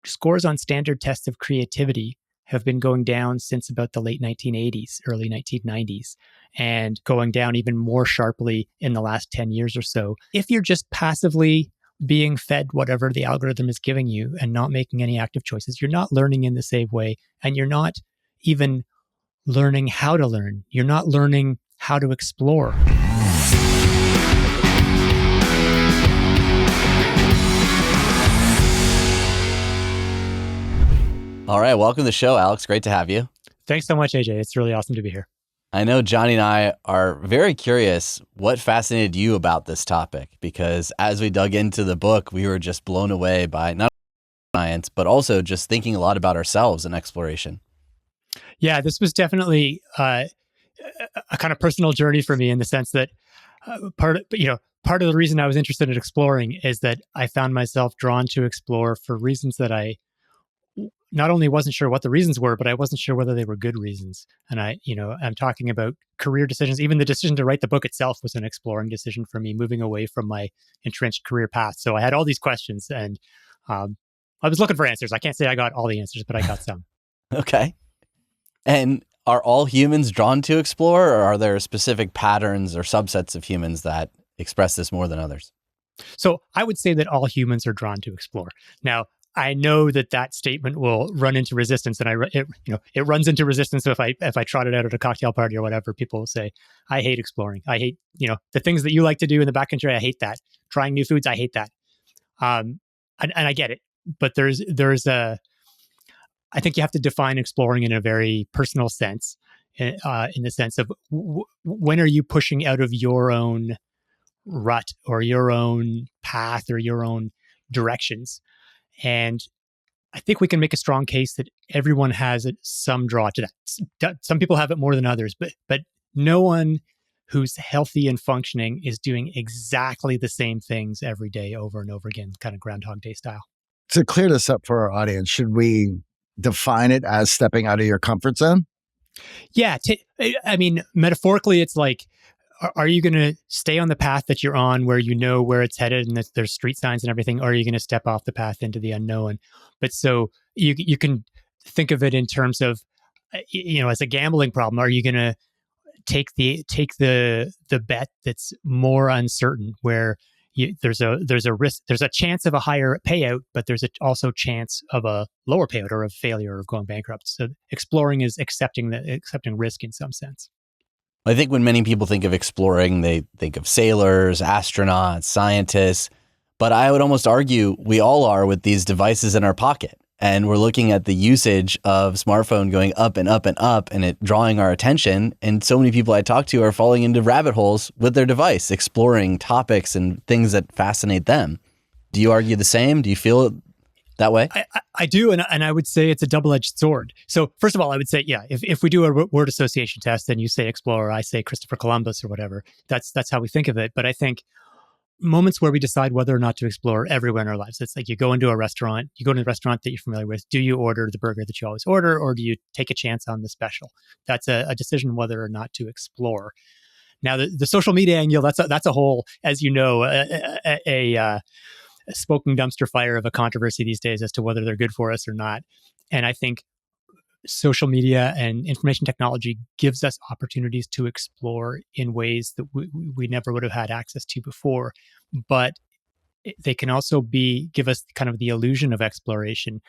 scores on standard tests of creativity have been going down since about the late 1980s, early 1990s, and going down even more sharply in the last 10 years or so. If you're just passively being fed whatever the algorithm is giving you and not making any active choices, you're not learning in the same way, and you're not even learning how to learn. You're not learning how to explore. All right, welcome to the show, Alex. Great to have you. Thanks so much, AJ. It's really awesome to be here. I know Johnny and I are very curious what fascinated you about this topic, because as we dug into the book, we were just blown away by not only science, but also just thinking a lot about ourselves and exploration. Yeah, this was definitely a kind of personal journey for me in the sense that part of the reason I was interested in exploring is that I found myself drawn to explore for reasons that I not only wasn't sure what the reasons were, but I wasn't sure whether they were good reasons. And I'm talking about career decisions. Even the decision to write the book itself was an exploring decision for me, moving away from my entrenched career path. So I had all these questions, and I was looking for answers. I can't say I got all the answers, but I got some. Okay. And are all humans drawn to explore, or are there specific patterns or subsets of humans that express this more than others? So I would say that all humans are drawn to explore. Now, I know that statement will run into resistance, and it runs into resistance. So if I trot it out at a cocktail party or whatever, people will say, "I hate exploring. I hate the things that you like to do in the backcountry. I hate that. Trying new foods. I hate that." And I get it, but there's I think you have to define exploring in a very personal sense, in the sense of when are you pushing out of your own rut or your own path or your own directions. And I think we can make a strong case that everyone has some draw to that. Some people have it more than others, but no one who's healthy and functioning is doing exactly the same things every day over and over again, kind of Groundhog Day style. To clear this up for our audience, should we define it as stepping out of your comfort zone? Yeah. Metaphorically, it's like, are you going to stay on the path that you're on where you know where it's headed and there's street signs and everything, or are you going to step off the path into the unknown? But so you can think of it in terms of, as a gambling problem. Are you going to take the bet that's more uncertain, where there's a risk, there's a chance of a higher payout, but there's also chance of a lower payout or of failure or of going bankrupt. So exploring is accepting risk in some sense. I think when many people think of exploring, they think of sailors, astronauts, scientists, but I would almost argue we all are with these devices in our pocket. And we're looking at the usage of smartphone going up and up and up, and it drawing our attention. And so many people I talk to are falling into rabbit holes with their device, exploring topics and things that fascinate them. Do you argue the same? Do you feel that way? I do, and I would say it's a double-edged sword. So first of all, I would say, yeah, if we do a word association test and you say explorer, I say Christopher Columbus or whatever, that's how we think of it. But I think moments where we decide whether or not to explore everywhere in our lives, it's like you go into a restaurant that you're familiar with. Do you order the burger that you always order, or do you take a chance on the special? That's a decision whether or not to explore. Now, the social media angle, that's a whole, as you know, a smoking dumpster fire of a controversy these days as to whether they're good for us or not. And I think social media and information technology gives us opportunities to explore in ways that we never would have had access to before. But they can also give us kind of the illusion of exploration.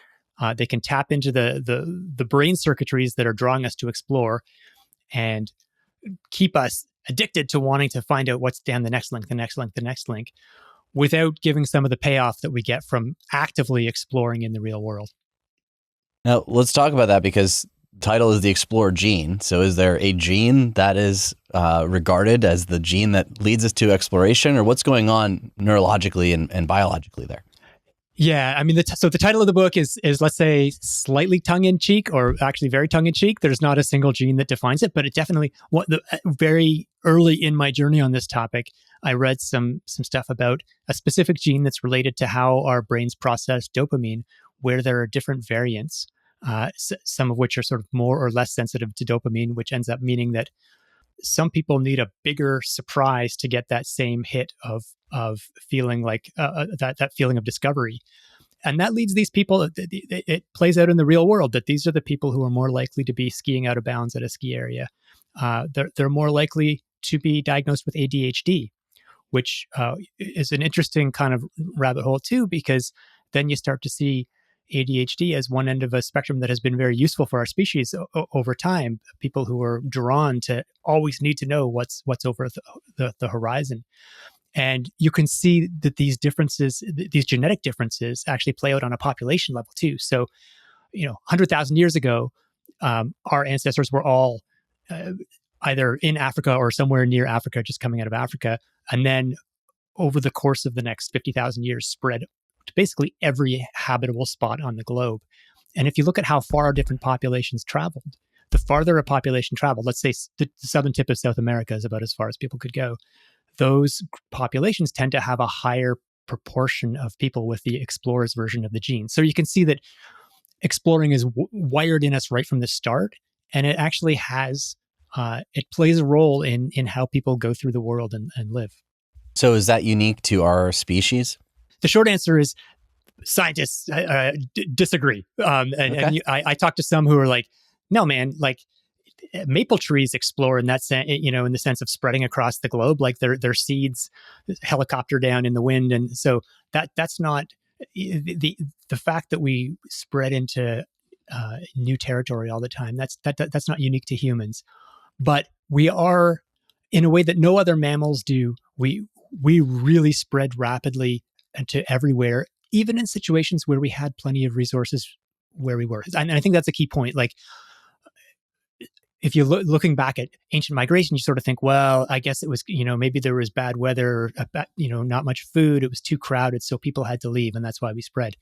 They can tap into the brain circuitries that are drawing us to explore and keep us addicted to wanting to find out what's down the next link, without giving some of the payoff that we get from actively exploring in the real world. Now, let's talk about that, because the title is the Explorer gene. So is there a gene that is regarded as the gene that leads us to exploration, or what's going on neurologically and biologically there? Yeah, I mean, so the title of the book is let's say slightly tongue-in-cheek, or actually very tongue-in-cheek. There's not a single gene that defines it, but it definitely, very early in my journey on this topic, I read some stuff about a specific gene that's related to how our brains process dopamine, where there are different variants, some of which are sort of more or less sensitive to dopamine, which ends up meaning that some people need a bigger surprise to get that same hit of feeling like that feeling of discovery. And that leads these people, it plays out in the real world that these are the people who are more likely to be skiing out of bounds at a ski area. They're more likely to be diagnosed with ADHD, which is an interesting kind of rabbit hole too, because then you start to see ADHD as one end of a spectrum that has been very useful for our species over time. People who are drawn to always need to know what's over the horizon. And you can see that these differences, these genetic differences, actually play out on a population level too. So, 100,000 years ago, our ancestors were all either in Africa or somewhere near Africa, just coming out of Africa. And then over the course of the next 50,000 years, spread to basically every habitable spot on the globe. And if you look at how far different populations traveled, the farther a population traveled, let's say the southern tip of South America is about as far as people could go, those populations tend to have a higher proportion of people with the explorer's version of the gene. So you can see that exploring is wired in us right from the start, and it actually has, it plays a role in how people go through the world and live. So is that unique to our species? The short answer is scientists disagree. And I talked to some who are like, no, man, like maple trees explore in that sense, in the sense of spreading across the globe, like their seeds helicopter down in the wind. And so that's not the fact that we spread into new territory all the time. That's not unique to humans, but we are, in a way that no other mammals do. We really spread rapidly to everywhere, even in situations where we had plenty of resources where we were. And I think that's a key point. Like, if you're looking back at ancient migration, you sort of think, well, I guess it was, maybe there was bad weather, not much food. It was too crowded, so people had to leave, and that's why we spread.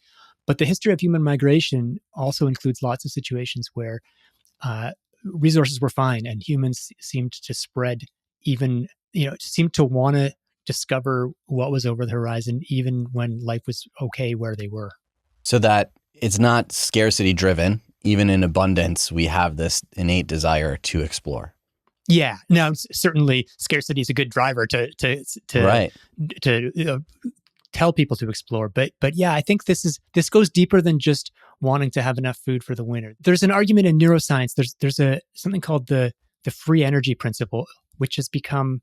But the history of human migration also includes lots of situations where resources were fine, and humans seemed to spread, even, seemed to want to discover what was over the horizon, even when life was okay where they were. So that it's not scarcity driven. Even in abundance, we have this innate desire to explore. Yeah. Now, certainly, scarcity is a good driver to tell people to explore. But yeah, I think this goes deeper than just wanting to have enough food for the winter. There's an argument in neuroscience. There's something called the free energy principle, which has become,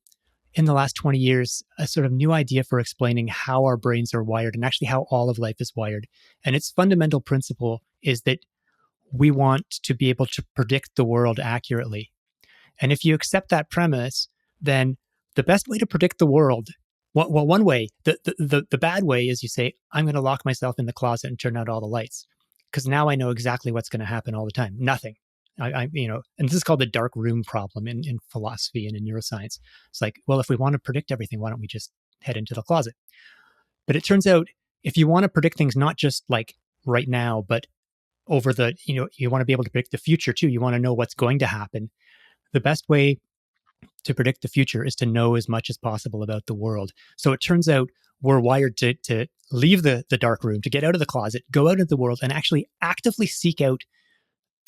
in the last 20 years, a sort of new idea for explaining how our brains are wired and actually how all of life is wired. And its fundamental principle is that we want to be able to predict the world accurately. And if you accept that premise, then the best way to predict the world, one way, the bad way is you say, I'm going to lock myself in the closet and turn out all the lights, because now I know exactly what's going to happen all the time. Nothing. And this is called the dark room problem in philosophy and in neuroscience. It's like, well, if we want to predict everything, why don't we just head into the closet? But it turns out, if you want to predict things, not just like right now, but over the, you want to be able to predict the future too. You want to know what's going to happen. The best way to predict the future is to know as much as possible about the world. So it turns out we're wired to leave the dark room, to get out of the closet, go out into the world, and actually actively seek out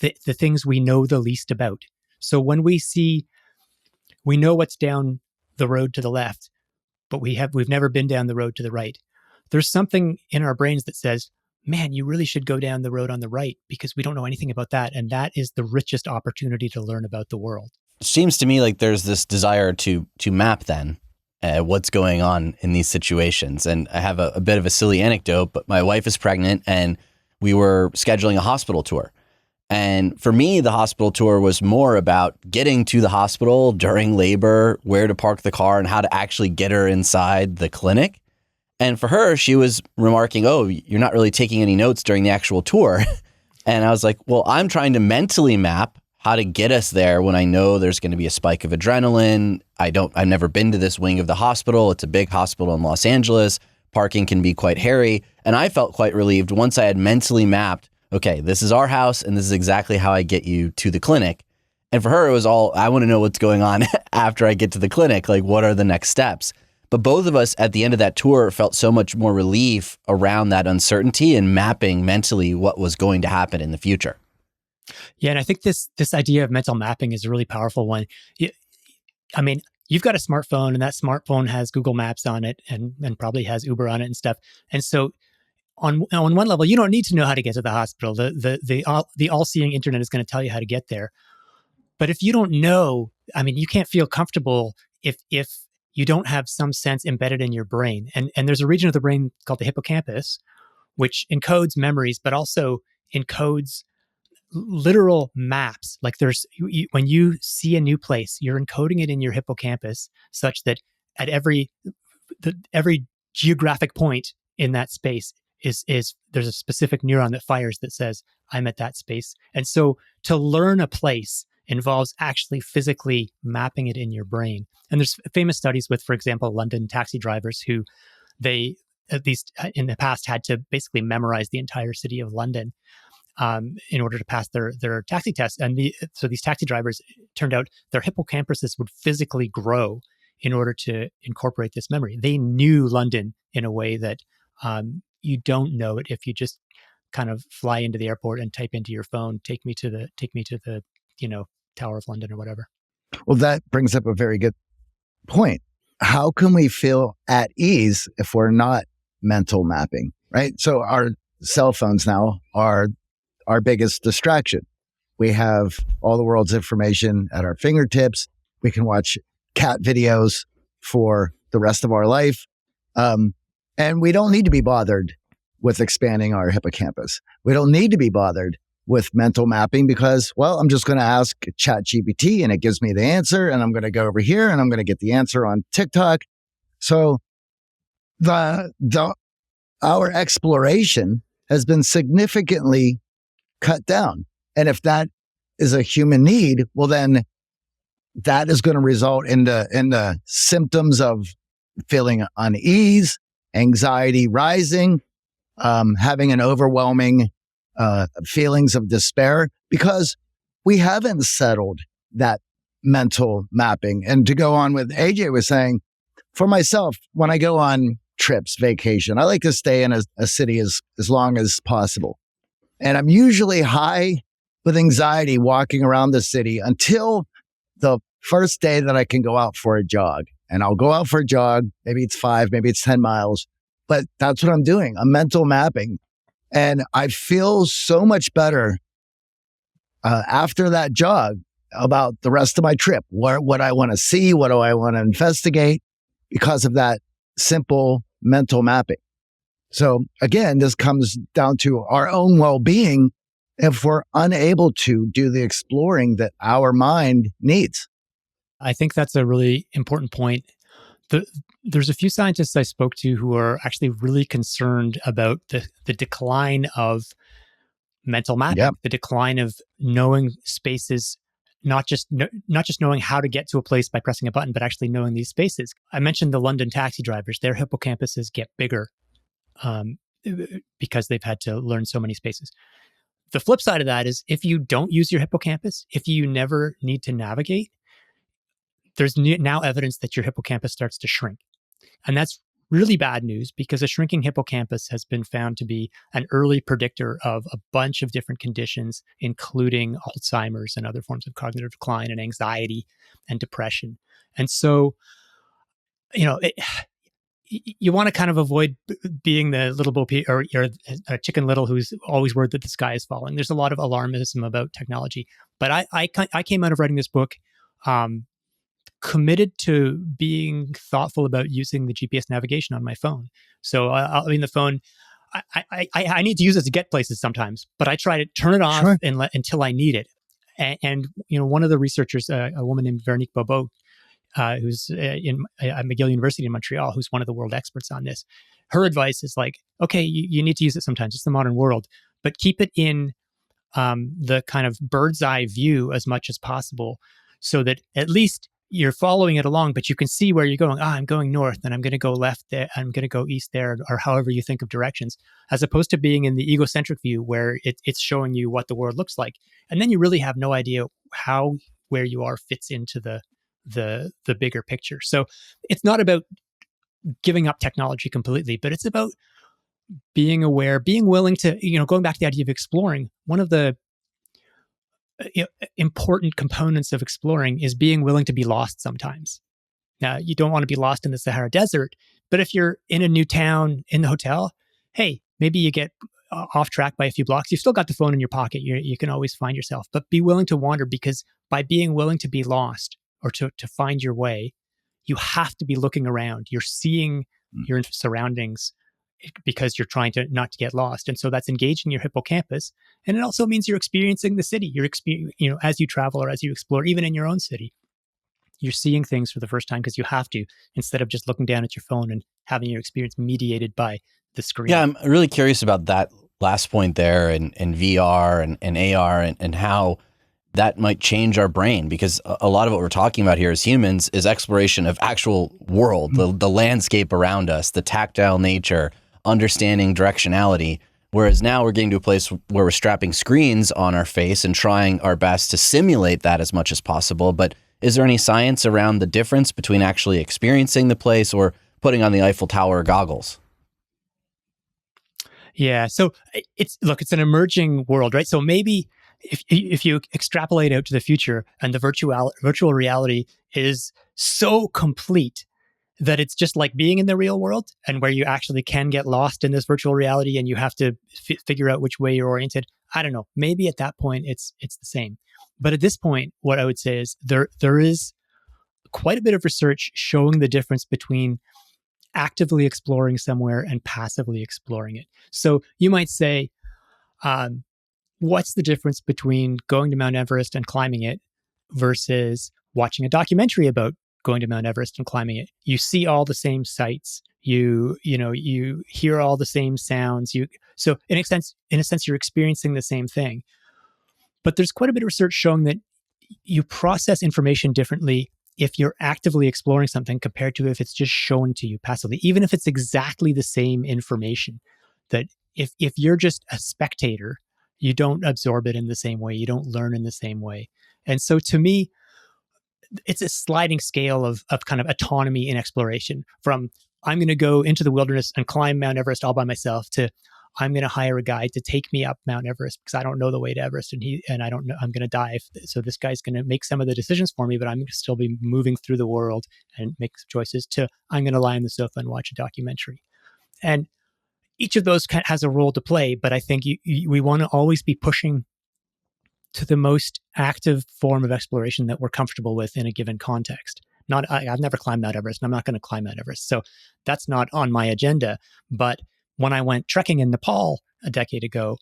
the things we know the least about. So when we know what's down the road to the left, but we've never been down the road to the right. There's something in our brains that says, man, you really should go down the road on the right, because we don't know anything about that. And that is the richest opportunity to learn about the world. It seems to me like there's this desire to map then what's going on in these situations. And I have a bit of a silly anecdote, but my wife is pregnant and we were scheduling a hospital tour. And for me, the hospital tour was more about getting to the hospital during labor, where to park the car, and how to actually get her inside the clinic. And for her, she was remarking, oh, you're not really taking any notes during the actual tour. And I was like, well, I'm trying to mentally map how to get us there when I know there's going to be a spike of adrenaline. I've never been to this wing of the hospital. It's a big hospital in Los Angeles. Parking can be quite hairy. And I felt quite relieved once I had mentally mapped, okay, this is our house and this is exactly how I get you to the clinic. And for her, it was all, I want to know what's going on after I get to the clinic. Like, what are the next steps? But both of us at the end of that tour felt so much more relief around that uncertainty and mapping mentally what was going to happen in the future. Yeah, and I think this idea of mental mapping is a really powerful one. You've got a smartphone, and that smartphone has Google Maps on it and probably has Uber on it and stuff. And so on one level, you don't need to know how to get to the hospital. The all-seeing internet is going to tell you how to get there. But if you don't know, I mean, you can't feel comfortable if you don't have some sense embedded in your brain. And there's a region of the brain called the hippocampus, which encodes memories, but also encodes literal maps. Like when you see a new place, you're encoding it in your hippocampus such that at every geographic point in that space is there's a specific neuron that fires that says, I'm at that space. And so to learn a place involves actually physically mapping it in your brain. And there's famous studies with, for example, London taxi drivers who they, at least in the past, had to basically memorize the entire city of London in order to pass their taxi tests. And so these taxi drivers, turned out their hippocampuses would physically grow in order to incorporate this memory. They knew London in a way that you don't know it if you just kind of fly into the airport and type into your phone, take me to the Tower of London or whatever. Well, that brings up a very good point. How can we feel at ease if we're not mental mapping, right? So our cell phones now are our biggest distraction. We have all the world's information at our fingertips. We can watch cat videos for the rest of our life. And we don't need to be bothered with expanding our hippocampus. We don't need to be bothered with mental mapping because, well, I'm just going to ask ChatGPT and it gives me the answer, and I'm going to go over here and I'm going to get the answer on TikTok. So our exploration has been significantly cut down. And if that is a human need, well, then that is going to result in the symptoms of feeling unease, anxiety rising, having an overwhelming feelings of despair, because we haven't settled that mental mapping. And to go on with AJ was saying, for myself, when I go on trips, vacation, I like to stay in a city as long as possible. And I'm usually high with anxiety walking around the city until the first day that I can go out for a jog. And I'll go out for a jog. Maybe it's 5, maybe it's 10 miles, but that's what I'm doing. I'm mental mapping. And I feel so much better after that jog about the rest of my trip, what I want to see, what do I want to investigate, because of that simple mental mapping. So again, this comes down to our own well-being if we're unable to do the exploring that our mind needs. I think that's a really important point. There's a few scientists I spoke to who are actually really concerned about the decline of mental mapping, Yep. the decline of knowing spaces, not just knowing how to get to a place by pressing a button, but actually knowing these spaces. I mentioned the London taxi drivers; their hippocampuses get bigger because they've had to learn so many spaces. The flip side of that is if you don't use your hippocampus, if you never need to navigate, there's now evidence that your hippocampus starts to shrink. And that's really bad news because a shrinking hippocampus has been found to be an early predictor of a bunch of different conditions, including Alzheimer's and other forms of cognitive decline and anxiety and depression. And so, you want to kind of avoid being the little Bo Peep or Chicken Little who's always worried that the sky is falling. There's a lot of alarmism about technology. But I came out of writing this book committed to being thoughtful about using the GPS navigation on my phone. So the phone, I need to use it to get places sometimes, but I try to turn it off until I need it. And one of the researchers, a woman named Veronique Bobo, who's at McGill University in Montreal, who's one of the world experts on this. Her advice is like, okay, you need to use it sometimes. It's the modern world, but keep it in the kind of bird's eye view as much as possible so that at least you're following it along, but you can see where you're going. I'm going north and I'm going to go left there. I'm going to go east there, or however you think of directions, as opposed to being in the egocentric view where it's showing you what the world looks like. And then you really have no idea how where you are fits into the bigger picture. So it's not about giving up technology completely, but it's about being aware, being willing to, going back to the idea of exploring. One of the important components of exploring is being willing to be lost sometimes. Now, you don't want to be lost in the Sahara Desert, but if you're in a new town in the hotel, hey, maybe you get off track by a few blocks. You've still got the phone in your pocket. You can always find yourself, but be willing to wander, because by being willing to be lost or to find your way, you have to be looking around. You're seeing your surroundings because you're trying to not to get lost. And so that's engaging your hippocampus. And it also means you're experiencing the city. As you travel or as you explore, even in your own city, you're seeing things for the first time because you have to, instead of just looking down at your phone and having your experience mediated by the screen. Yeah, I'm really curious about that last point there and VR and AR and how that might change our brain, because a lot of what we're talking about here as humans is exploration of actual world, the landscape around us, the tactile nature, understanding directionality. Whereas now we're getting to a place where we're strapping screens on our face and trying our best to simulate that as much as possible. But is there any science around the difference between actually experiencing the place or putting on the Eiffel Tower goggles? Yeah. So it's an emerging world, right? So maybe if you extrapolate out to the future and the virtual reality is so complete that it's just like being in the real world, and where you actually can get lost in this virtual reality and you have to figure out which way you're oriented. I don't know. Maybe at that point it's the same. But at this point, what I would say is there is quite a bit of research showing the difference between actively exploring somewhere and passively exploring it. So you might say, what's the difference between going to Mount Everest and climbing it versus watching a documentary about going to Mount Everest and climbing it? You see all the same sights. You hear all the same sounds. So in a sense, you're experiencing the same thing. But there's quite a bit of research showing that you process information differently if you're actively exploring something compared to if it's just shown to you passively, even if it's exactly the same information. That if you're just a spectator, you don't absorb it in the same way. You don't learn in the same way. And so to me, it's a sliding scale of kind of autonomy in exploration, from I'm going to go into the wilderness and climb Mount Everest all by myself to I'm going to hire a guide to take me up Mount Everest because I don't know the way to Everest and I don't know, I'm going to die. So this guy's going to make some of the decisions for me, but I'm going to still be moving through the world and make choices, to I'm going to lie on the sofa and watch a documentary. And each of those has a role to play, but I think we want to always be pushing to the most active form of exploration that we're comfortable with in a given context. I've never climbed Mount Everest, and I'm not going to climb Mount Everest. So that's not on my agenda. But when I went trekking in Nepal a decade ago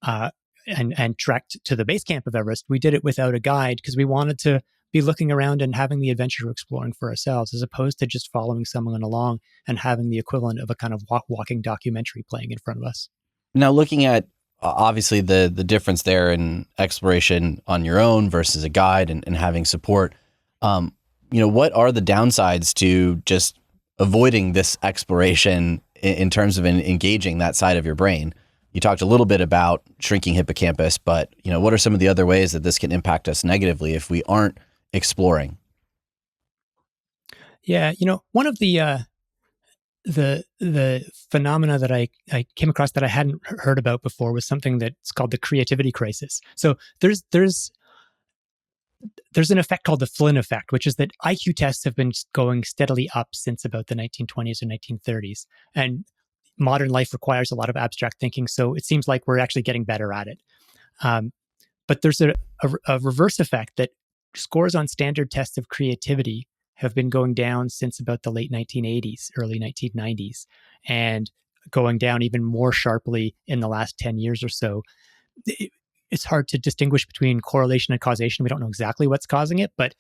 and trekked to the base camp of Everest, we did it without a guide because we wanted to be looking around and having the adventure of exploring for ourselves, as opposed to just following someone along and having the equivalent of a kind of walking documentary playing in front of us. Now, looking at obviously the difference there in exploration on your own versus a guide and having support, what are the downsides to just avoiding this exploration in terms of engaging that side of your brain? You talked a little bit about shrinking hippocampus, but what are some of the other ways that this can impact us negatively if we aren't exploring? Yeah, one of the phenomena that I came across that I hadn't heard about before was something that's called the creativity crisis. So there's an effect called the Flynn effect, which is that IQ tests have been going steadily up since about the 1920s or 1930s. And modern life requires a lot of abstract thinking, so it seems like we're actually getting better at it. But there's a reverse effect that scores on standard tests of creativity have been going down since about the late 1980s, early 1990s, and going down even more sharply in the last 10 years or so. It's hard to distinguish between correlation and causation. We don't know exactly what's causing it, but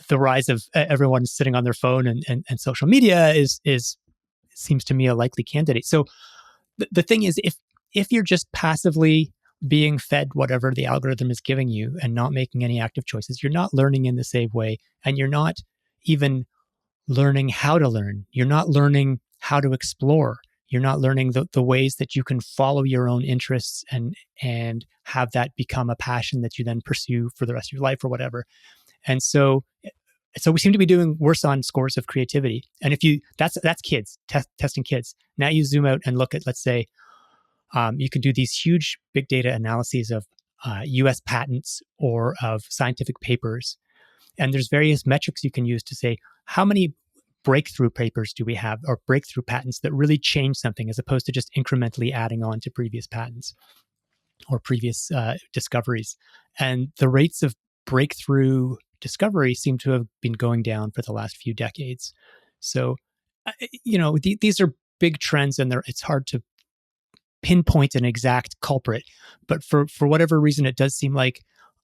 the rise of everyone sitting on their phone and social media seems to me a likely candidate. So the thing is, if you're just passively being fed whatever the algorithm is giving you and not making any active choices, you're not learning in the same way, and you're not even learning how to learn. You're not learning how to explore. You're not learning the ways that you can follow your own interests and have that become a passion that you then pursue for the rest of your life or whatever. And so we seem to be doing worse on scores of creativity. And that's kids, testing kids. Now you zoom out and look at, let's say, you can do these huge big data analyses of US patents or of scientific papers. And there's various metrics you can use to say how many breakthrough papers do we have, or breakthrough patents that really change something, as opposed to just incrementally adding on to previous patents or previous discoveries. And the rates of breakthrough discovery seem to have been going down for the last few decades. So, these are big trends, and it's hard to pinpoint an exact culprit. But for whatever reason, it does seem like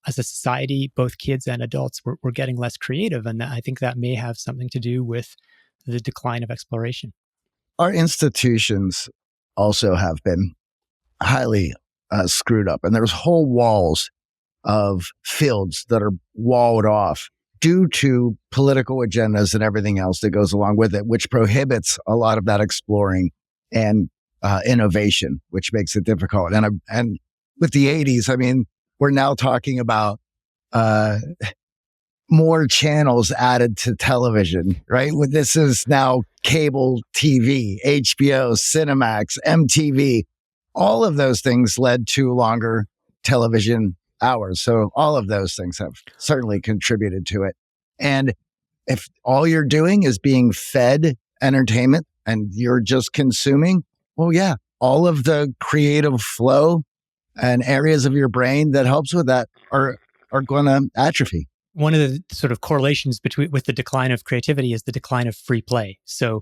as a society, both kids and adults, we're getting less creative. And I think that may have something to do with the decline of exploration. Our institutions also have been highly screwed up. And there's whole walls of fields that are walled off due to political agendas and everything else that goes along with it, which prohibits a lot of that exploring and innovation, which makes it difficult. And with the 80s, I mean, we're now talking about more channels added to television, right? This is now cable TV, HBO, Cinemax, MTV. All of those things led to longer television hours. So all of those things have certainly contributed to it. And if all you're doing is being fed entertainment and you're just consuming, well, yeah, all of the creative flow and areas of your brain that helps with that are going to atrophy. One of the sort of correlations with the decline of creativity is the decline of free play. So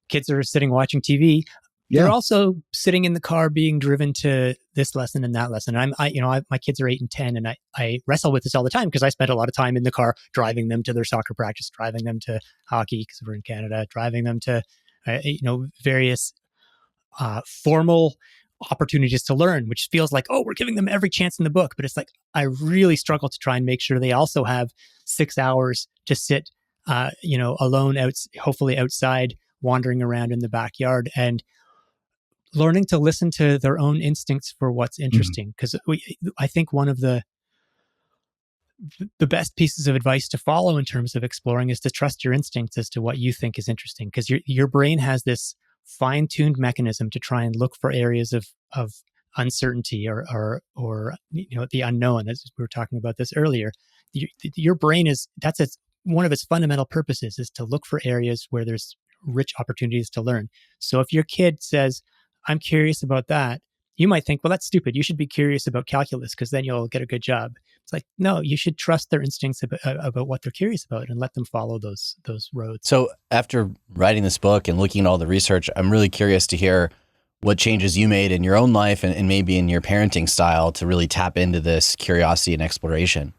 kids are sitting watching TV. They're also sitting in the car being driven to this lesson and that lesson. And my kids are 8 and 10, and I wrestle with this all the time because I spend a lot of time in the car driving them to their soccer practice, driving them to hockey because we're in Canada, driving them to various formal opportunities to learn, which feels like, oh, we're giving them every chance in the book. But it's like, I really struggle to try and make sure they also have 6 hours to sit, alone, hopefully outside, wandering around in the backyard and learning to listen to their own instincts for what's interesting. Because I think one of the best pieces of advice to follow in terms of exploring is to trust your instincts as to what you think is interesting. Because your brain has this fine-tuned mechanism to try and look for areas of uncertainty or the unknown, as we were talking about this earlier. Your brain one of its fundamental purposes is to look for areas where there's rich opportunities to learn. So if your kid says, I'm curious about that, you might think, well, that's stupid. You should be curious about calculus because then you'll get a good job. It's like, no, you should trust their instincts about what they're curious about and let them follow those roads. So after writing this book and looking at all the research, I'm really curious to hear what changes you made in your own life and maybe in your parenting style to really tap into this curiosity and exploration.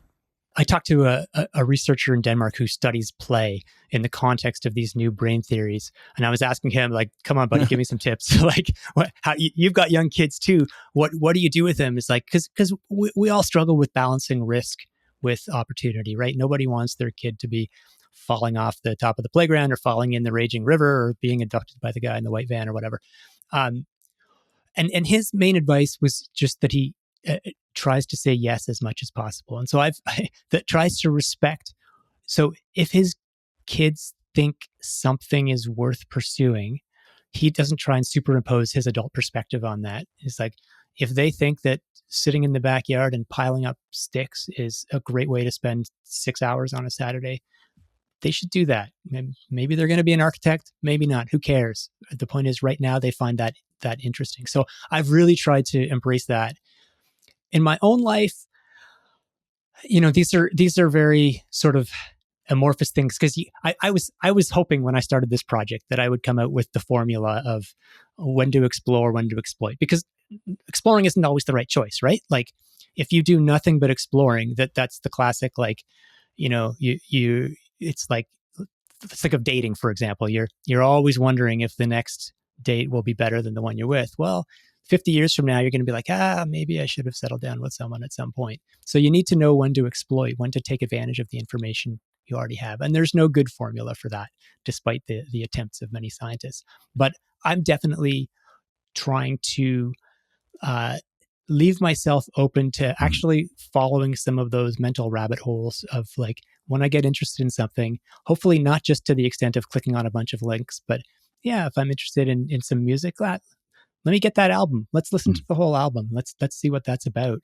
I talked to a researcher in Denmark who studies play in the context of these new brain theories. And I was asking him, like, come on, buddy, give me some tips. Like, you've got young kids too. What do you do with them? It's like, because we all struggle with balancing risk with opportunity, right? Nobody wants their kid to be falling off the top of the playground or falling in the raging river or being abducted by the guy in the white van or whatever. And his main advice was just that he tries to say yes as much as possible. And so that tries to respect. So if his kids think something is worth pursuing, he doesn't try and superimpose his adult perspective on that. It's like, if they think that sitting in the backyard and piling up sticks is a great way to spend 6 hours on a Saturday, they should do that. Maybe they're going to be an architect, maybe not. Who cares? The point is, right now they find that interesting. So I've really tried to embrace that. In my own life, these are very sort of amorphous things, because I was hoping when I started this project that I would come out with the formula of when to explore, when to exploit, because exploring isn't always the right choice, right? Like, if you do nothing but exploring, that's the classic, like, it's like of dating, for example. You're always wondering if the next date will be better than the one you're with. Well, 50 years from now, you're going to be like, maybe I should have settled down with someone at some point. So you need to know when to exploit, when to take advantage of the information you already have. And there's no good formula for that, despite the attempts of many scientists. But I'm definitely trying to leave myself open to actually following some of those mental rabbit holes of, like, when I get interested in something, hopefully not just to the extent of clicking on a bunch of links, but yeah, if I'm interested in some music, let me get that album. Let's listen to the whole album. Let's see what that's about,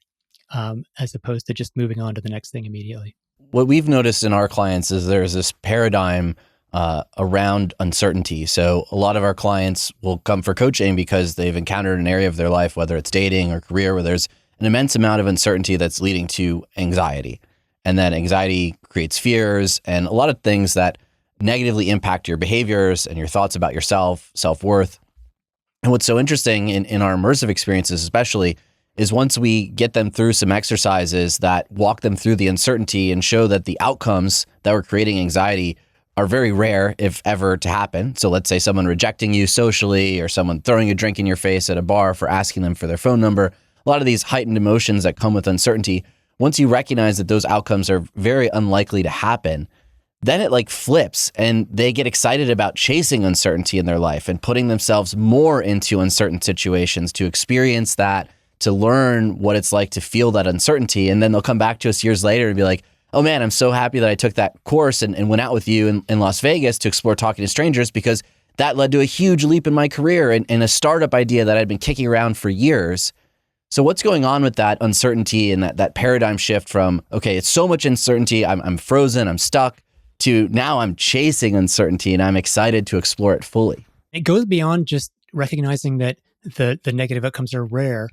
as opposed to just moving on to the next thing immediately. What we've noticed in our clients is there's this paradigm around uncertainty. So a lot of our clients will come for coaching because they've encountered an area of their life, whether it's dating or career, where there's an immense amount of uncertainty that's leading to anxiety. And then anxiety creates fears and a lot of things that negatively impact your behaviors and your thoughts about yourself, self-worth. And what's so interesting in our immersive experiences, especially, is once we get them through some exercises that walk them through the uncertainty and show that the outcomes that were creating anxiety are very rare, if ever, to happen. So let's say someone rejecting you socially or someone throwing a drink in your face at a bar for asking them for their phone number. A lot of these heightened emotions that come with uncertainty, once you recognize that those outcomes are very unlikely to happen, then it like flips and they get excited about chasing uncertainty in their life and putting themselves more into uncertain situations to experience that, to learn what it's like to feel that uncertainty. And then they'll come back to us years later and be like, oh man, I'm so happy that I took that course and went out with you in Las Vegas to explore talking to strangers, because that led to a huge leap in my career and a startup idea that I'd been kicking around for years. So what's going on with that uncertainty and that paradigm shift from, okay, it's so much uncertainty, I'm frozen, I'm stuck, to now I'm chasing uncertainty and I'm excited to explore it fully? It goes beyond just recognizing that the negative outcomes are rare.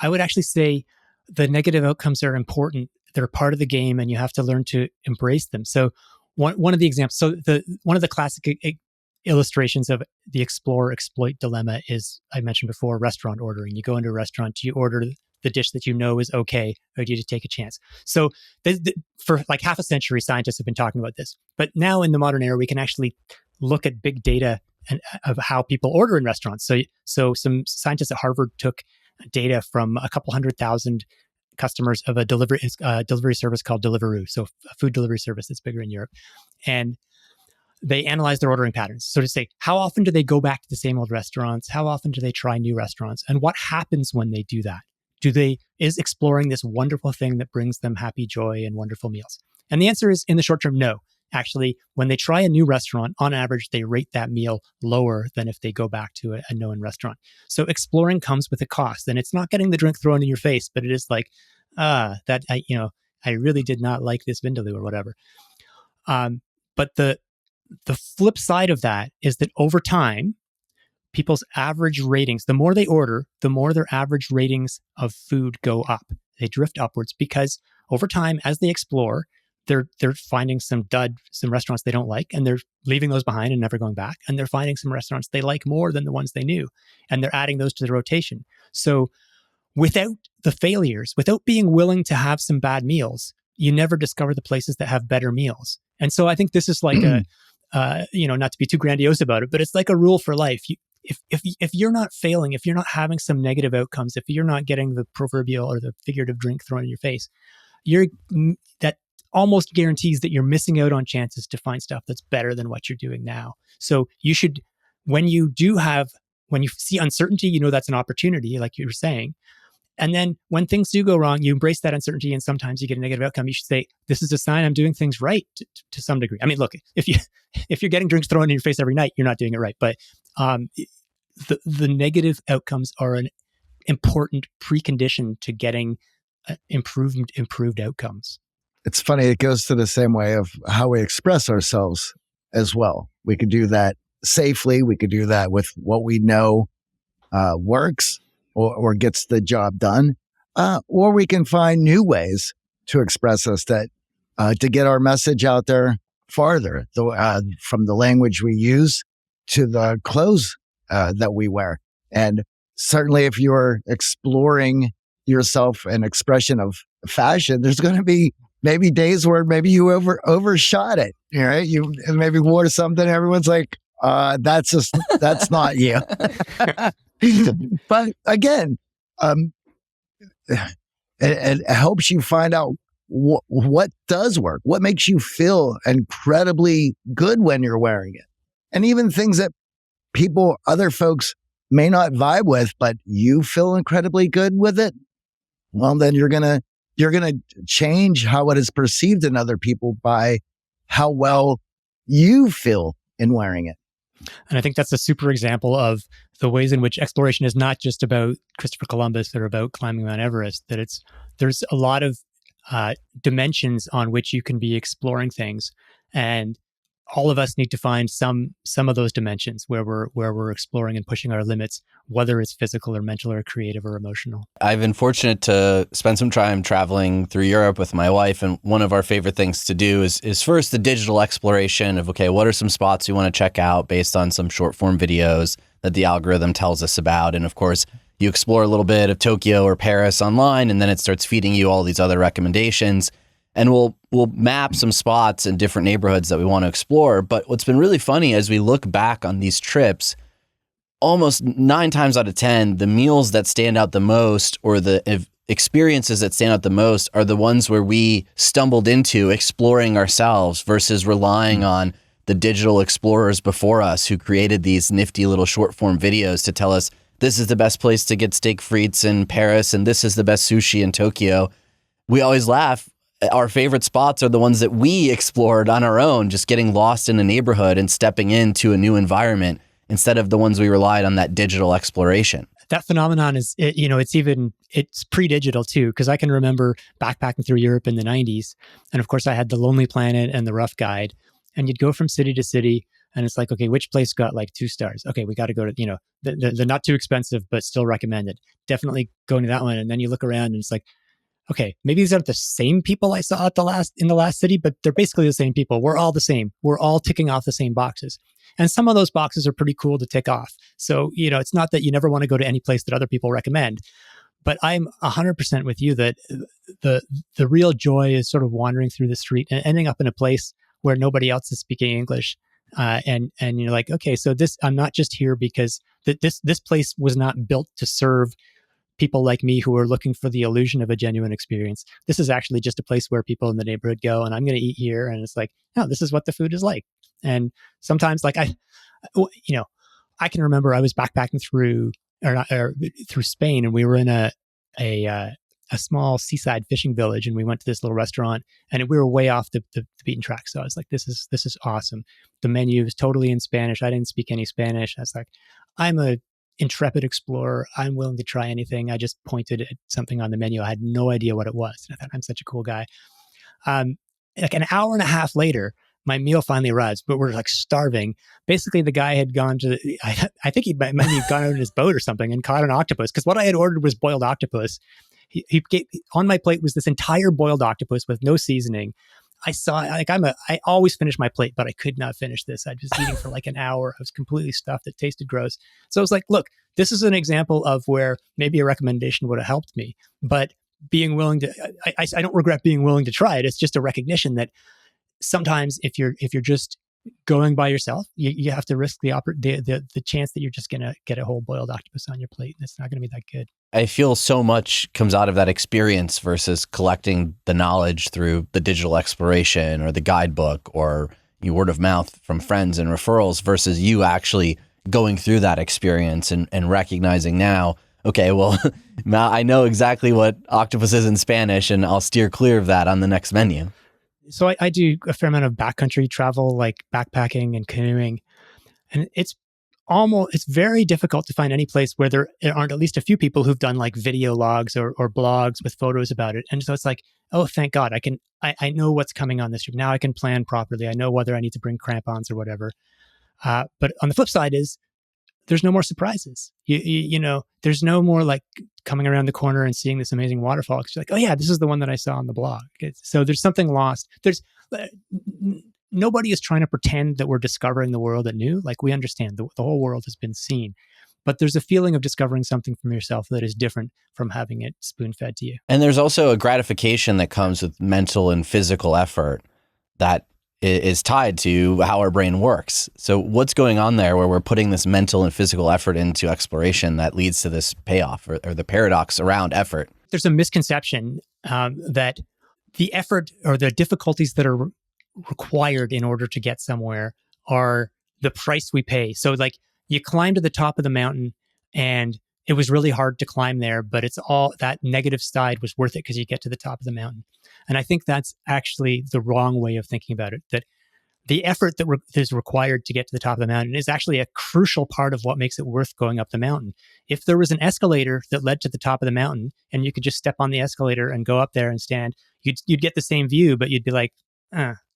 I would actually say the negative outcomes are important. They're part of the game and you have to learn to embrace them. So one of the examples, one of the classic illustrations of the explore exploit dilemma is, I mentioned before, restaurant ordering. You go into a restaurant, do you order the dish that you know is okay, or do you just take a chance? So for like half a century, scientists have been talking about this. But now in the modern era, we can actually look at big data of how people order in restaurants. So some scientists at Harvard took data from a couple 100,000 customers of a delivery service called Deliveroo, so a food delivery service that's bigger in Europe. And they analyzed their ordering patterns. So to say, how often do they go back to the same old restaurants? How often do they try new restaurants? And what happens when they do that? Is exploring this wonderful thing that brings them happy, joy, and wonderful meals? And the answer is, in the short term, no. Actually, when they try a new restaurant, on average, they rate that meal lower than if they go back to a known restaurant. So exploring comes with a cost, and it's not getting the drink thrown in your face, but it is like, I really did not like this vindaloo or whatever. But the flip side of that is that over time, people's average ratings, the more they order, the more their average ratings of food go up. They drift upwards because over time, as they explore, they're finding some restaurants they don't like, and they're leaving those behind and never going back. And they're finding some restaurants they like more than the ones they knew, and they're adding those to the rotation. So without the failures, without being willing to have some bad meals, you never discover the places that have better meals. And so I think this is like not to be too grandiose about it, but it's like a rule for life. If you're not failing, if you're not having some negative outcomes, if you're not getting the proverbial or the figurative drink thrown in your face, that almost guarantees that you're missing out on chances to find stuff that's better than what you're doing now. So you should, when you see uncertainty, that's an opportunity, like you were saying. And then when things do go wrong, you embrace that uncertainty, and sometimes you get a negative outcome. You should say, this is a sign I'm doing things right to some degree. I mean, look, if you're getting drinks thrown in your face every night, you're not doing it right. But the negative outcomes are an important precondition to getting improved outcomes. It's funny. It goes to the same way of how we express ourselves as well. We could do that safely. We could do that with what we know works or gets the job done. Or we can find new ways to express us to get our message out there farther, from the language we use to the clothes that we wear. And certainly if you're exploring yourself an expression of fashion, there's going to be maybe days where maybe you overshot it. Right? You maybe wore something, everyone's like, that's not you. But again, it helps you find out what does work, what makes you feel incredibly good when you're wearing it. And even things that other folks may not vibe with, but you feel incredibly good with it. Well, then you're going to change how it is perceived in other people by how well you feel in wearing it. And I think that's a super example of the ways in which exploration is not just about Christopher Columbus or about climbing Mount Everest, that there's a lot of dimensions on which you can be exploring things. And all of us need to find some of those dimensions where we're exploring and pushing our limits, whether it's physical or mental or creative or emotional. I've been fortunate to spend some time traveling through Europe with my wife, and one of our favorite things to do is first the digital exploration of, okay, what are some spots we want to check out based on some short form videos that the algorithm tells us about. And of course, you explore a little bit of Tokyo or Paris online, and then it starts feeding you all these other recommendations. And we'll map some spots in different neighborhoods that we want to explore. But what's been really funny as we look back on these trips, almost 9 times out of 10, the meals that stand out the most or the experiences that stand out the most are the ones where we stumbled into exploring ourselves versus relying on the digital explorers before us who created these nifty little short form videos to tell us this is the best place to get steak frites in Paris and this is the best sushi in Tokyo. We always laugh. Our favorite spots are the ones that we explored on our own, just getting lost in a neighborhood and stepping into a new environment instead of the ones we relied on that digital exploration. That phenomenon is, it's pre-digital too, because I can remember backpacking through Europe in the 90s. And of course, I had the Lonely Planet and the Rough Guide. And you'd go from city to city. And it's like, okay, which place got like 2 stars? Okay, we got to go to, they're not too expensive, but still recommended. Definitely going to that one. And then you look around and it's like, okay, maybe these aren't the same people I saw in the last city, but they're basically the same people. We're all the same. We're all ticking off the same boxes. And some of those boxes are pretty cool to tick off. So, it's not that you never want to go to any place that other people recommend, but I'm 100% with you that the real joy is sort of wandering through the street and ending up in a place where nobody else is speaking English. And you're like, okay, so I'm not just here because this place was not built to serve people like me who are looking for the illusion of a genuine experience. This is actually just a place where people in the neighborhood go, and I'm going to eat here. And it's like, no, this is what the food is like. And sometimes, like I can remember I was backpacking through Spain, and we were in a small seaside fishing village, and we went to this little restaurant, and we were way off the beaten track. So I was like, this is awesome. The menu is totally in Spanish. I didn't speak any Spanish. I was like, I'm a intrepid explorer. I'm willing to try anything. I just pointed at something on the menu. I had no idea what it was. And I thought, I'm such a cool guy. Like an hour and a half later, my meal finally arrives, but we're like starving. Basically, the guy had gone to, I think he might have gone out in his boat or something and caught an octopus, because what I had ordered was boiled octopus. He gave, on my plate was this entire boiled octopus with no seasoning. I always finish my plate, but I could not finish this. I was eating for like an hour. I was completely stuffed. It tasted gross. So I was like, look, this is an example of where maybe a recommendation would have helped me, but being willing to, I don't regret being willing to try it. It's just a recognition that sometimes if you're just going by yourself, you have to risk the chance that you're just going to get a whole boiled octopus on your plate, and it's not going to be that good. I feel so much comes out of that experience versus collecting the knowledge through the digital exploration or the guidebook or word of mouth from friends and referrals versus you actually going through that experience and recognizing now, okay, well, now I know exactly what octopus is in Spanish and I'll steer clear of that on the next menu. So I do a fair amount of backcountry travel, like backpacking and canoeing. And it's very difficult to find any place where there aren't at least a few people who've done like video logs or blogs with photos about it. And so it's like, oh, thank God, I know what's coming on this trip. Now I can plan properly. I know whether I need to bring crampons or whatever. But on the flip side is there's no more surprises. There's no more like coming around the corner and seeing this amazing waterfall. It's like, oh yeah, this is the one that I saw on the blog. So there's something lost. Nobody is trying to pretend that we're discovering the world anew. Like, we understand the whole world has been seen, but there's a feeling of discovering something from yourself that is different from having it spoon-fed to you. And there's also a gratification that comes with mental and physical effort that is tied to how our brain works. So what's going on there where we're putting this mental and physical effort into exploration that leads to this payoff or the paradox around effort? There's a misconception that the effort or the difficulties that are required in order to get somewhere are the price we pay. So like you climb to the top of the mountain and it was really hard to climb there, but it's all that negative side was worth it because you get to the top of the mountain. And I think that's actually the wrong way of thinking about it, that the effort that is required to get to the top of the mountain is actually a crucial part of what makes it worth going up the mountain. If there was an escalator that led to the top of the mountain and you could just step on the escalator and go up there and stand, you'd get the same view, but you'd be like,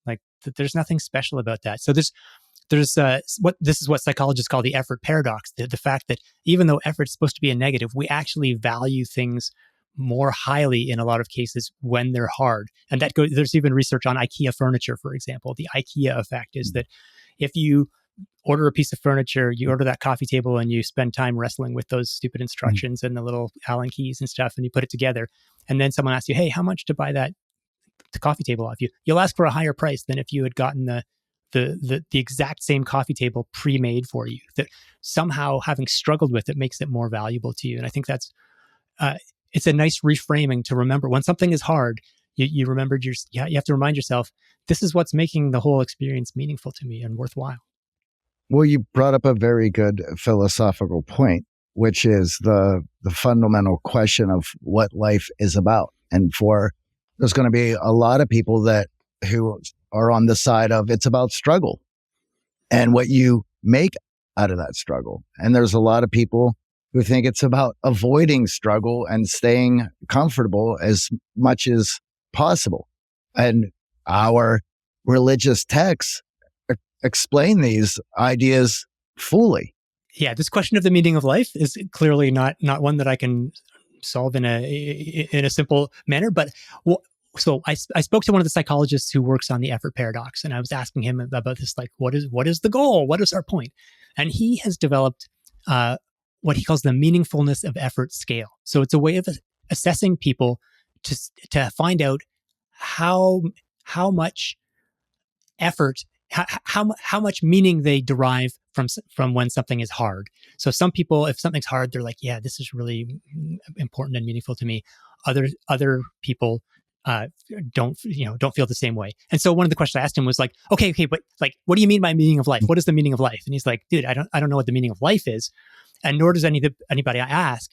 Like there's nothing special about that. So this is what psychologists call the effort paradox. The fact that even though effort is supposed to be a negative, we actually value things more highly in a lot of cases when they're hard. And there's even research on IKEA furniture, for example. The IKEA effect is that if you order a piece of furniture, you order that coffee table and you spend time wrestling with those stupid instructions and the little Allen keys and stuff, and you put it together. And then someone asks you, hey, how much to buy the coffee table off you? You'll ask for a higher price than if you had gotten the exact same coffee table pre-made for you. That somehow having struggled with it makes it more valuable to you. And I think that's it's a nice reframing to remember when something is hard. You remembered you have to remind yourself, this is what's making the whole experience meaningful to me and worthwhile. Well, you brought up a very good philosophical point, which is the fundamental question of what life is about. And there's going to be a lot of people who are on the side of it's about struggle and what you make out of that struggle. And there's a lot of people who think it's about avoiding struggle and staying comfortable as much as possible. And our religious texts explain these ideas fully. Yeah, this question of the meaning of life is clearly not one that I can solve in a simple manner. But so I spoke to one of the psychologists who works on the effort paradox, and I was asking him about this, like, what is the goal? What is our point? And he has developed what he calls the meaningfulness of effort scale. So it's a way of assessing people to find out how much effort, how much meaning they derive from when something is hard. So some people, if something's hard, they're like, yeah, this is really important and meaningful to me. Other people don't feel the same way. And so one of the questions I asked him was like, okay, but like, what do you mean by meaning of life? What is the meaning of life? And he's like, dude, I don't know what the meaning of life is, and nor does anybody I ask.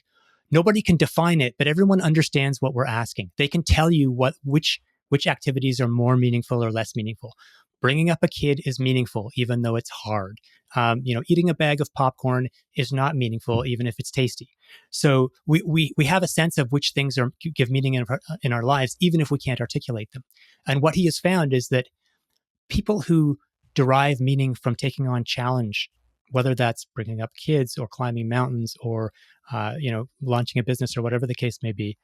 Nobody can define it, but everyone understands what we're asking. They can tell you which activities are more meaningful or less meaningful. Bringing up a kid is meaningful, even though it's hard. Eating a bag of popcorn is not meaningful, even if it's tasty. So we have a sense of which things give meaning in our lives, even if we can't articulate them. And what he has found is that people who derive meaning from taking on challenge, whether that's bringing up kids or climbing mountains or launching a business or whatever the case may be,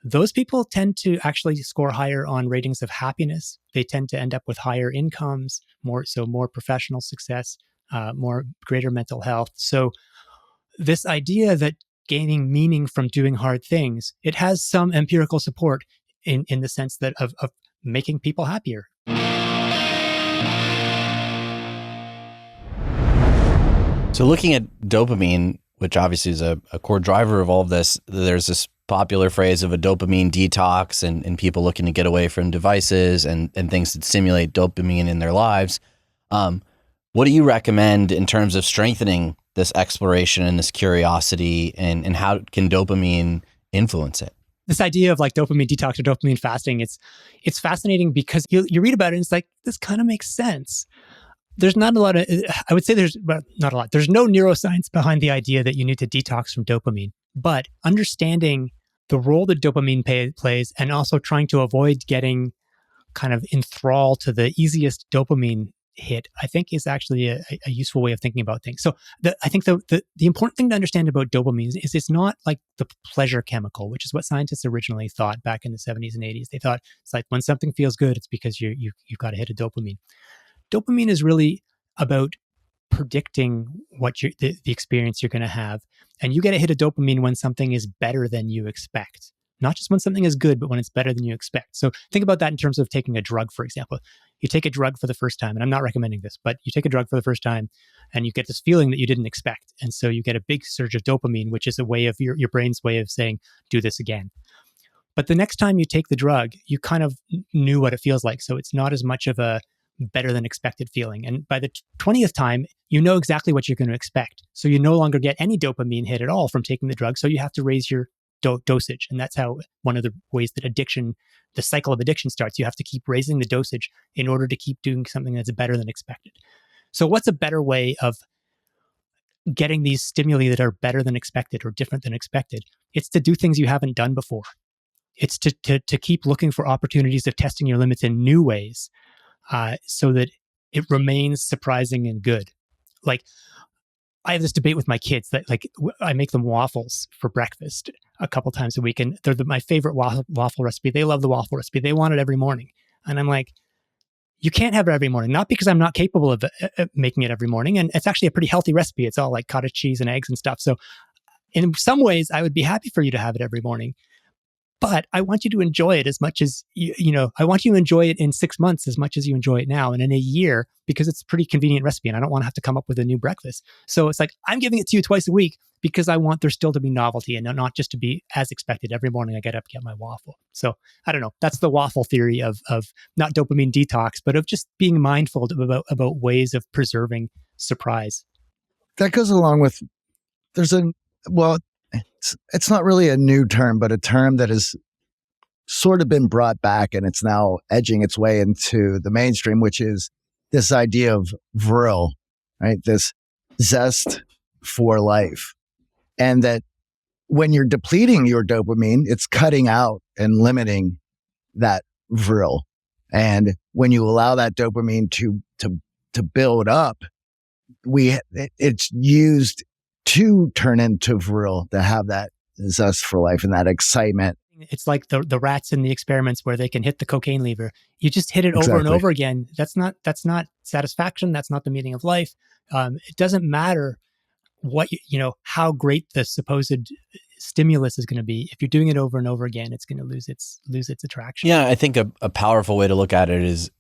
those people tend to actually score higher on ratings of happiness. They tend to end up with higher incomes, more professional success, greater mental health. So this idea that gaining meaning from doing hard things, it has some empirical support in the sense that of making people happier. So looking at dopamine, which obviously is a core driver of all of this, there's this popular phrase of a dopamine detox and people looking to get away from devices and things that stimulate dopamine in their lives. What do you recommend in terms of strengthening this exploration and this curiosity, and how can dopamine influence it? This idea of like dopamine detox or dopamine fasting, it's fascinating because you read about it and it's like, this kind of makes sense. There's not a lot of, I would say not a lot. There's no neuroscience behind the idea that you need to detox from dopamine, but understanding the role that dopamine plays and also trying to avoid getting kind of enthralled to the easiest dopamine hit, I think is actually a useful way of thinking about things. So I think the important thing to understand about dopamine is it's not like the pleasure chemical, which is what scientists originally thought back in the 70s and 80s. They thought it's like when something feels good, it's because you've got to hit a dopamine. Dopamine is really about predicting what the experience you're going to have. And you get to hit a dopamine when something is better than you expect. Not just when something is good, but when it's better than you expect. So think about that in terms of taking a drug, for example. You take a drug for the first time, and I'm not recommending this, but you take a drug for the first time and you get this feeling that you didn't expect. And so you get a big surge of dopamine, which is a way of your brain's way of saying, do this again. But the next time you take the drug, you kind of knew what it feels like. So it's not as much of a better than expected feeling. And by the 20th time, you know exactly what you're going to expect. So you no longer get any dopamine hit at all from taking the drug. So you have to raise your dosage. And that's how one of the ways that the cycle of addiction starts. You have to keep raising the dosage in order to keep doing something that's better than expected. So what's a better way of getting these stimuli that are better than expected or different than expected? It's to do things you haven't done before. It's to keep looking for opportunities of testing your limits in new ways. so that it remains surprising and good. Like, I have this debate with my kids that I make them waffles for breakfast a couple times a week, and they're my favorite waffle recipe. They love the waffle recipe. They want it every morning. And I'm like, you can't have it every morning, not because I'm not capable of making it every morning. And it's actually a pretty healthy recipe. It's all like cottage cheese and eggs and stuff. So in some ways, I would be happy for you to have it every morning. But I want you to enjoy it as much as, I want you to enjoy it in 6 months as much as you enjoy it now. And in a year, because it's a pretty convenient recipe and I don't want to have to come up with a new breakfast. So it's like, I'm giving it to you twice a week because I want there still to be novelty and not just to be as expected. Every morning I get up, get my waffle. So I don't know. That's the waffle theory of not dopamine detox, but of just being mindful about ways of preserving surprise. That goes along with, it's not really a new term, but a term that has sort of been brought back and it's now edging its way into the mainstream, which is this idea of vril, right? This zest for life. And that when you're depleting your dopamine, it's cutting out and limiting that vril. And when you allow that dopamine to build up, it's used to turn into vril, to have that zest for life and that excitement. It's like the rats in the experiments where they can hit the cocaine lever. You just hit it over and over again. That's not satisfaction. That's not the meaning of life. It doesn't matter what how great the supposed stimulus is going to be. If you're doing it over and over again, it's going to lose its attraction. Yeah, I think a powerful way to look at it is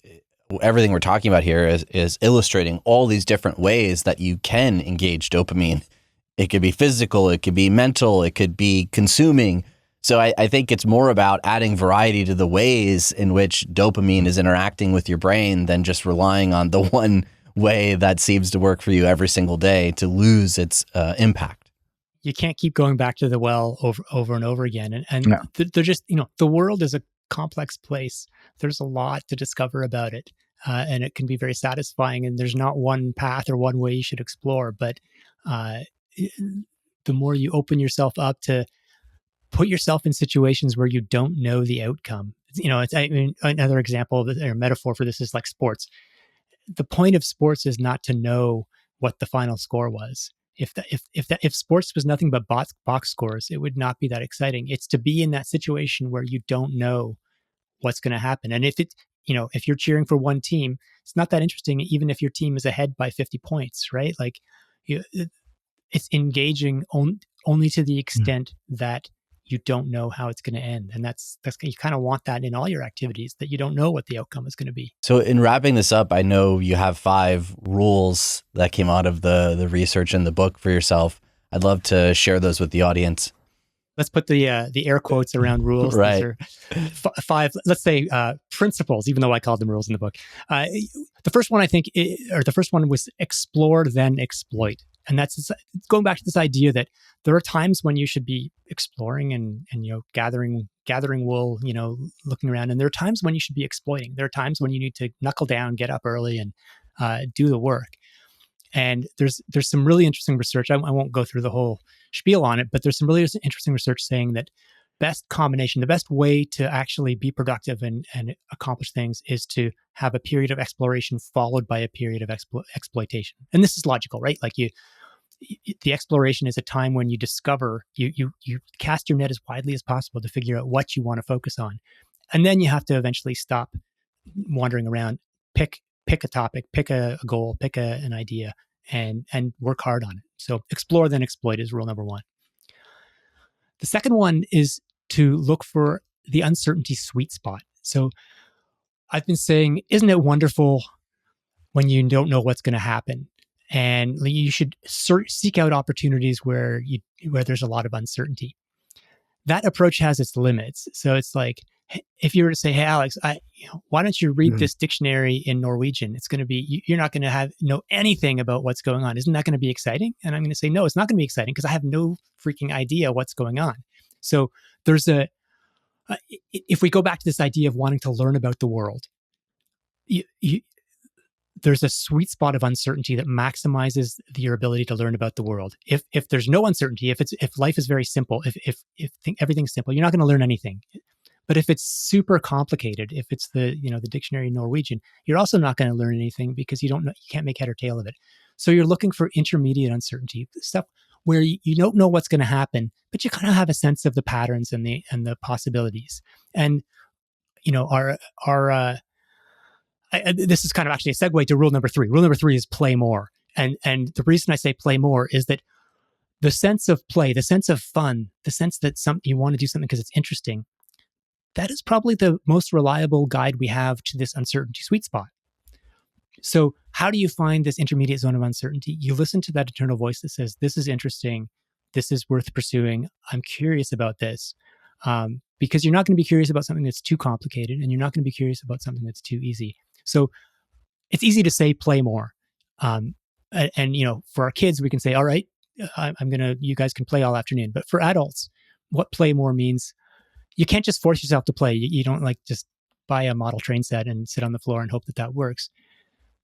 everything we're talking about here is illustrating all these different ways that you can engage dopamine. It could be physical, it could be mental, it could be consuming. So I think it's more about adding variety to the ways in which dopamine is interacting with your brain than just relying on the one way that seems to work for you every single day to lose its impact. You can't keep going back to the well over and over again. And No. they're just, the world is a complex place. There's a lot to discover about it. And it can be very satisfying. And there's not one path or one way you should explore. But the more you open yourself up to put yourself in situations where you don't know the outcome, another example or metaphor for this is like sports. The point of sports is not to know what the final score was. If sports was nothing but box scores, it would not be that exciting. It's to be in that situation where you don't know what's going to happen. And if you're cheering for one team, it's not that interesting, even if your team is ahead by 50 points, right? Like it's engaging only to the extent that you don't know how it's going to end. And that's you kind of want that in all your activities, that you don't know what the outcome is going to be. So in wrapping this up, I know you have 5 rules that came out of the research in the book for yourself. I'd love to share those with the audience. Let's put the air quotes around rules. Right. These are 5, let's say, principles, even though I called them rules in the book. The first one, the first one was explore, then exploit. And that's going back to this idea that there are times when you should be exploring and gathering wool, looking around. And there are times when you should be exploiting. There are times when you need to knuckle down, get up early and do the work. And there's some really interesting research. I won't go through the whole spiel on it, but there's some really interesting research saying that the best way to actually be productive and accomplish things is to have a period of exploration followed by a period of exploitation. And this is logical, right? Like the exploration is a time when you discover, you cast your net as widely as possible to figure out what you want to focus on. And then you have to eventually stop wandering around, pick a topic, pick a goal, pick an idea, and work hard on it. So explore, then exploit is rule number 1. The second one is to look for the uncertainty sweet spot. So I've been saying, isn't it wonderful when you don't know what's going to happen? And you should seek out opportunities where there's a lot of uncertainty. That approach has its limits. So it's like, if you were to say, hey, Alex, why don't you read this dictionary in Norwegian? It's going to be, you're not going to know anything about what's going on. Isn't that going to be exciting? And I'm going to say, no, it's not going to be exciting because I have no freaking idea what's going on. So there's if we go back to this idea of wanting to learn about the world, there's a sweet spot of uncertainty that maximizes your ability to learn about the world. If there's no uncertainty, if life is very simple, if everything's simple, you're not going to learn anything. But if it's super complicated, if it's the dictionary in Norwegian, you're also not going to learn anything because you can't make head or tail of it. So you're looking for intermediate uncertainty, stuff where you don't know what's going to happen, but you kind of have a sense of the patterns and the possibilities. And this is kind of actually a segue to rule number 3. Rule number 3 is play more. And the reason I say play more is that the sense of play, the sense of fun, the sense that you want to do something because it's interesting, that is probably the most reliable guide we have to this uncertainty sweet spot. So how do you find this intermediate zone of uncertainty? You listen to that internal voice that says, this is interesting. This is worth pursuing. I'm curious about this. Because you're not going to be curious about something that's too complicated, and you're not going to be curious about something that's too easy. So it's easy to say play more. And for our kids, we can say, all right, you guys can play all afternoon. But for adults, what play more means, you can't just force yourself to play. You don't just buy a model train set and sit on the floor and hope that works.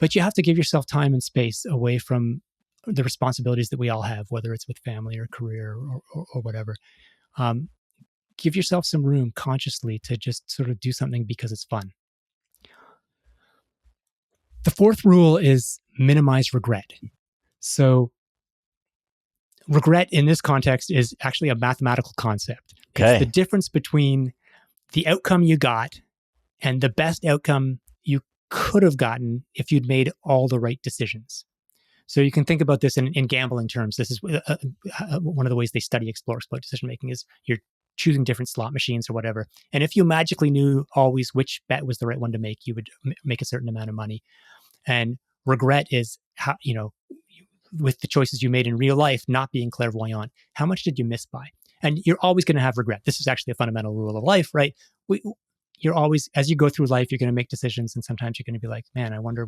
But you have to give yourself time and space away from the responsibilities that we all have, whether it's with family or career or whatever. Give yourself some room consciously to just sort of do something because it's fun. The 4th rule is minimize regret. So regret in this context is actually a mathematical concept. Okay. It's the difference between the outcome you got and the best outcome you could have gotten if you'd made all the right decisions. So you can think about this in gambling terms. This is one of the ways they study exploit decision-making is you're choosing different slot machines or whatever. And if you magically knew always which bet was the right one to make, you would make a certain amount of money. And regret is how, with the choices you made in real life, not being clairvoyant, how much did you miss by? And you're always going to have regret. This is actually a fundamental rule of life, right? You're always, as you go through life, you're going to make decisions. And sometimes you're going to be like, man, I wonder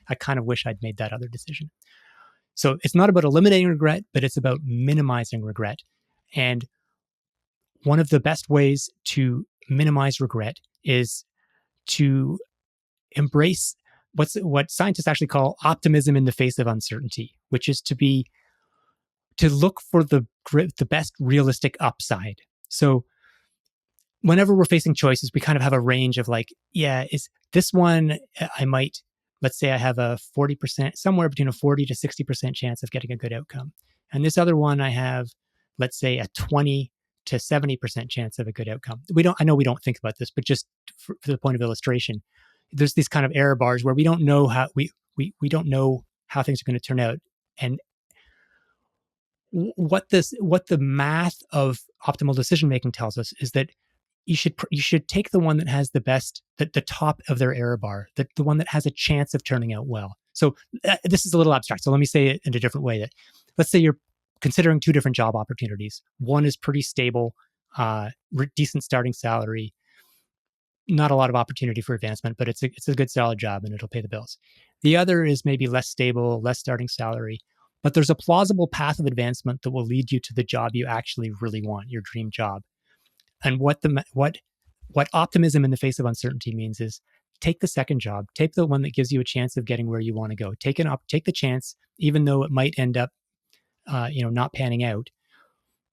I kind of wish I'd made that other decision. So it's not about eliminating regret, but it's about minimizing regret. And one of the best ways to minimize regret is to embrace what scientists actually call optimism in the face of uncertainty, which is to look for the best realistic upside. So whenever we're facing choices, we kind of have a range of is this one, let's say I have a 40%, somewhere between a 40 to 60% chance of getting a good outcome. And this other one I have, let's say, a 20 to 70% chance of a good outcome. I know we don't think about this, but just for the point of illustration, there's these kind of error bars where we don't know how we don't know how things are going to turn out. And what the math of optimal decision making tells us is that you should take the one that has the best, the top of their error bar, the one that has a chance of turning out well. So this is a little abstract. So let me say it in a different way. That let's say you're considering 2 different job opportunities. One is pretty stable, decent starting salary, not a lot of opportunity for advancement, but it's a good solid job and it'll pay the bills. The other is maybe less stable, less starting salary, but there's a plausible path of advancement that will lead you to the job you actually really want, your dream job. And what optimism in the face of uncertainty means is take the second job, take the one that gives you a chance of getting where you want to go. Take the chance, even though it might end up not panning out,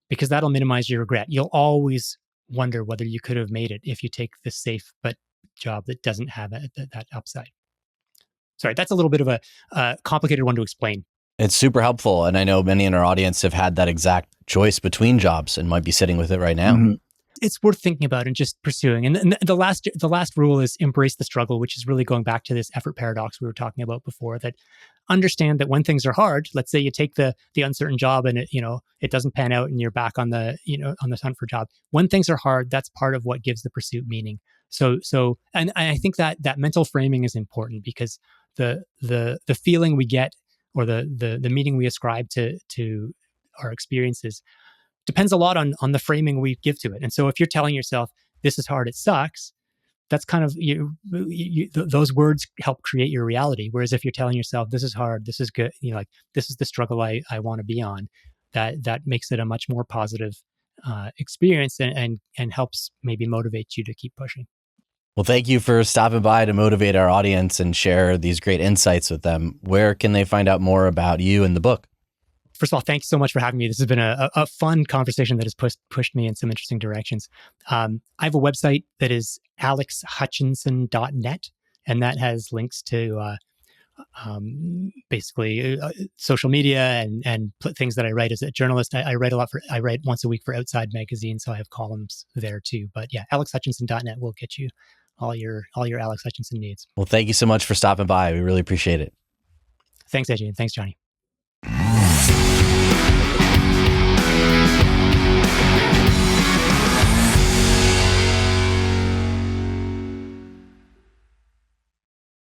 because that'll minimize your regret. You'll always wonder whether you could have made it if you take the safe but job that doesn't have that upside. Sorry, that's a little bit of a complicated one to explain. It's super helpful. And I know many in our audience have had that exact choice between jobs and might be sitting with it right now. Mhm. It's worth thinking about and just pursuing. And the last rule is embrace the struggle, which is really going back to this effort paradox we were talking about before, that understand that when things are hard, let's say you take the uncertain job and it doesn't pan out and you're back on the hunt for a job. When things are hard, that's part of what gives the pursuit meaning. So and I think that mental framing is important, because the feeling we get, or the meaning we ascribe to our experiences, depends a lot on the framing we give to it. And so if you're telling yourself, this is hard, it sucks, that's kind of, those words help create your reality. Whereas if you're telling yourself, this is hard, this is good, this is the struggle I want to be on, that makes it a much more positive experience and helps maybe motivate you to keep pushing. Well, thank you for stopping by to motivate our audience and share these great insights with them. Where can they find out more about you and the book? first of all, thanks so much for having me. This has been a fun conversation that has pushed me in some interesting directions. I have a website that is alexhutchinson.net, and that has links to basically social media and things that I write as a journalist. I write a lot I write once a week for Outside Magazine, so I have columns there too. But yeah, alexhutchinson.net will get you all your Alex Hutchinson needs. Well, thank you so much for stopping by. We really appreciate it. Thanks, AJ, and thanks, Johnny.